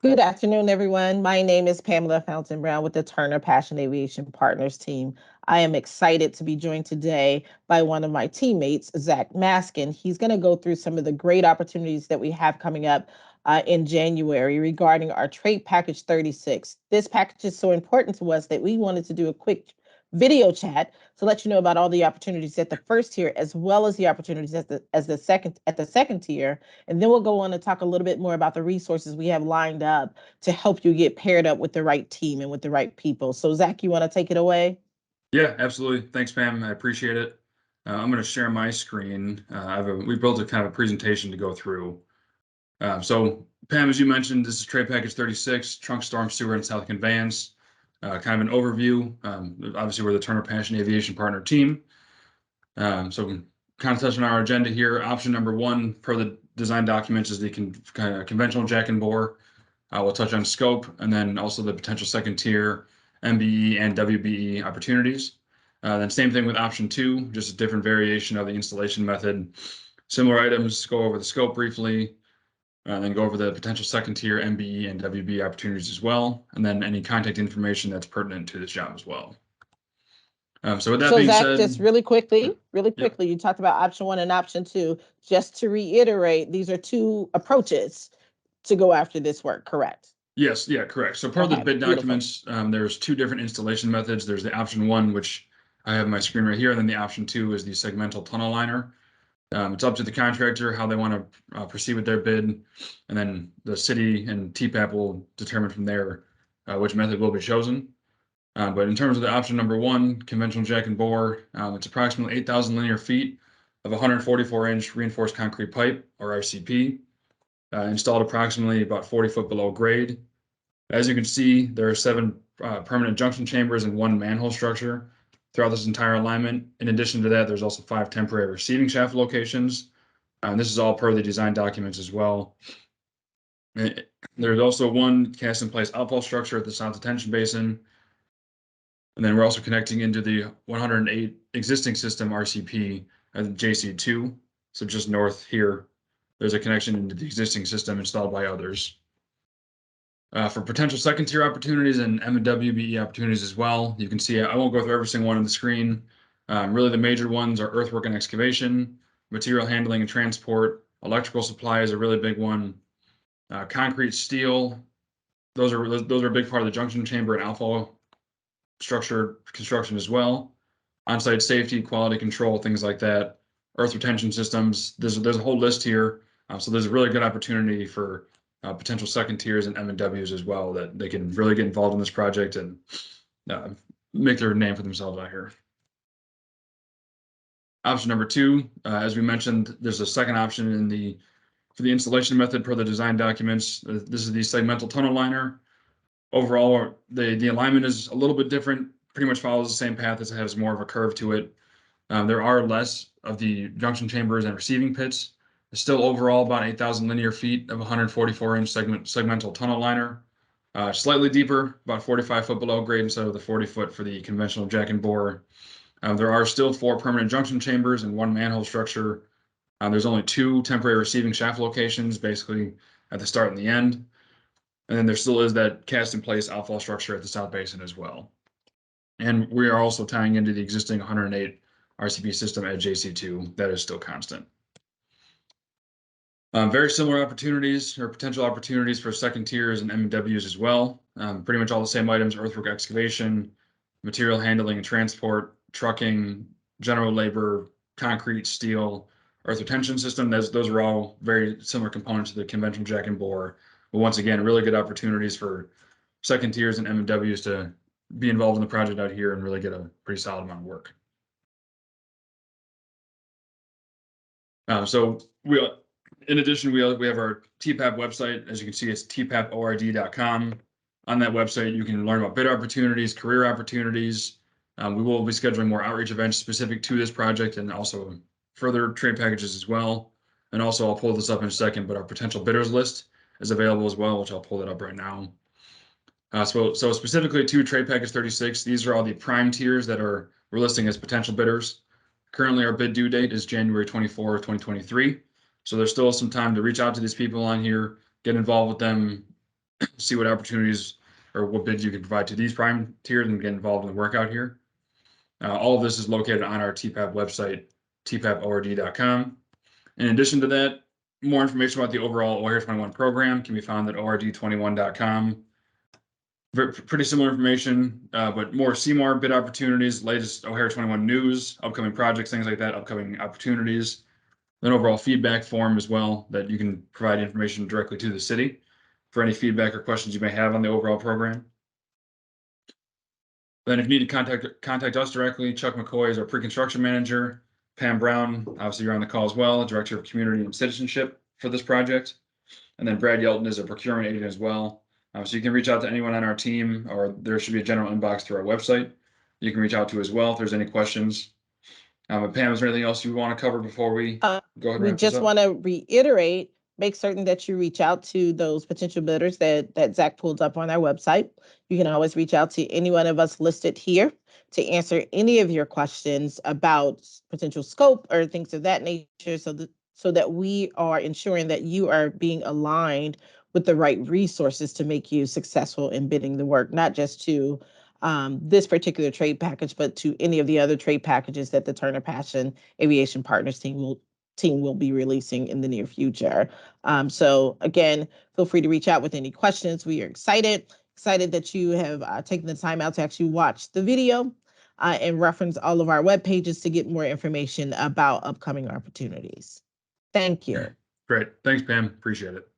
Good afternoon, everyone. My name is Pamela Fountain Brown with the Turner Paschen Aviation Partners team. I am excited to be joined today by one of my teammates, Zach Maskin. He's going to go through some of the great opportunities that we have coming up in January regarding our Trade Package 36. This package is so important to us that we wanted to do a quick video chat to let you know about all the opportunities at the first tier as well as the opportunities at the second tier, and then we'll go on and talk a little bit more about the resources we have lined up to help you get paired up with the right team and with the right people. So Zach, you want to take it away? Yeah, absolutely. Thanks, Pam. I appreciate it. I'm going to share my screen. We built a kind of a presentation to go through. So Pam, as you mentioned, this is Trade Package 36, Trunk, Storm, Sewer, and South Conveyance. Kind of an overview. Obviously, we're the Turner Paschen Aviation Partner team. So kind of touching on our agenda here. Option number one per the design documents is the conventional jack and bore. We'll touch on scope and then also the potential second tier MBE and WBE opportunities. Then same thing with option two, just a different variation of the installation method. Similar items, go over the scope briefly, then go over the potential second tier MBE and WBE opportunities as well, and then any contact information that's pertinent to this job as well. So with that being Zach, said, just really quickly, yep. you talked about option one and option two. Just to reiterate, these are two approaches to go after this work, correct? Yes, yeah, correct. So per the Okay, bid beautiful. documents, there's two different installation methods. There's the option one, which I have on my screen right here, and then the option two is the segmental tunnel liner. It's up to the contractor how they want to proceed with their bid, and then the city and TPAP will determine from there which method will be chosen. But in terms of the option number one, conventional jack and bore, it's approximately 8,000 linear feet of 144-inch reinforced concrete pipe, or RCP, installed approximately about 40 foot below grade. As you can see, there are 7 permanent junction chambers and 1 manhole structure throughout this entire alignment. In addition to that, there's also 5 temporary receiving shaft locations. This is all per the design documents as well. There's also 1 cast in place outfall structure at the south detention basin. And then we're also connecting into the 108 existing system RCP at JC2. So just north here, there's a connection into the existing system installed by others. For potential second tier opportunities and M&WBE opportunities as well, you can see I won't go through every single one on the screen. Really, the major ones are earthwork and excavation, material handling and transport, electrical supply is a really big one, concrete, steel. Those are a big part of the junction chamber and outfall structure construction as well. On-site safety, quality control, things like that. Earth retention systems. There's a whole list here. So there's a really good opportunity for potential second tiers and M&Ws as well, that they can really get involved in this project and make their name for themselves out here. Option number two, as we mentioned, there's a second option for the installation method per the design documents. This is the segmental tunnel liner. Overall, the alignment is a little bit different, pretty much follows the same path, as it has more of a curve to it. There are less of the junction chambers and receiving pits. Still overall about 8,000 linear feet of 144-inch segmental tunnel liner. Slightly deeper, about 45 foot below grade instead of the 40 foot for the conventional jack and bore. There are still 4 permanent junction chambers and 1 manhole structure. There's only 2 temporary receiving shaft locations, basically at the start and the end. And then there still is that cast in place outfall structure at the south basin as well. And we are also tying into the existing 108 RCP system at JC2 that is still constant. Very similar opportunities or potential opportunities for second tiers and M&Ws as well. Pretty much all the same items: earthwork excavation, material handling and transport, trucking, general labor, concrete, steel, earth retention system. Those are all very similar components to the conventional jack and bore. But once again, really good opportunities for second tiers and M&Ws to be involved in the project out here and really get a pretty solid amount of work. In addition, we have our TPAP website. As you can see, it's tpapord.com. On that website, you can learn about bid opportunities, career opportunities. We will be scheduling more outreach events specific to this project and also further trade packages as well. And also, I'll pull this up in a second, but our potential bidders list is available as well, which I'll pull it up right now. So specifically to Trade Package 36, these are all the prime tiers that we're listing as potential bidders. Currently, our bid due date is January 24, 2023. So there's still some time to reach out to these people on here, get involved with them, see what opportunities or what bids you can provide to these prime tiers and get involved in the work out here. All of this is located on our TPAP website, tpapord.com. In addition to that, more information about the overall O'Hare 21 program can be found at ord21.com. Pretty similar information, but see more bid opportunities, latest O'Hare 21 news, upcoming projects, things like that, upcoming opportunities. An overall feedback form as well that you can provide information directly to the city for any feedback or questions you may have on the overall program. Then if you need to contact us directly, Chuck McCoy is our pre-construction manager. Pam Brown, obviously you're on the call as well, Director of Community and Citizenship for this project. And then Brad Yelton is a procurement agent as well. So you can reach out to anyone on our team, or there should be a general inbox through our website you can reach out to as well if there's any questions. But Pam, is there anything else you want to cover before we go ahead and we wrap this just up? want to reiterate, make certain that you reach out to those potential bidders that Zach pulled up on our website. You can always reach out to any one of us listed here to answer any of your questions about potential scope or things of that nature, so that we are ensuring that you are being aligned with the right resources to make you successful in bidding the work, not just to this particular trade package, but to any of the other trade packages that the Turner Paschen Aviation Partners team will be releasing in the near future. So again, feel free to reach out with any questions. We are excited that you have taken the time out to actually watch the video and reference all of our web pages to get more information about upcoming opportunities. Thank you. Great. Thanks, Pam. Appreciate it.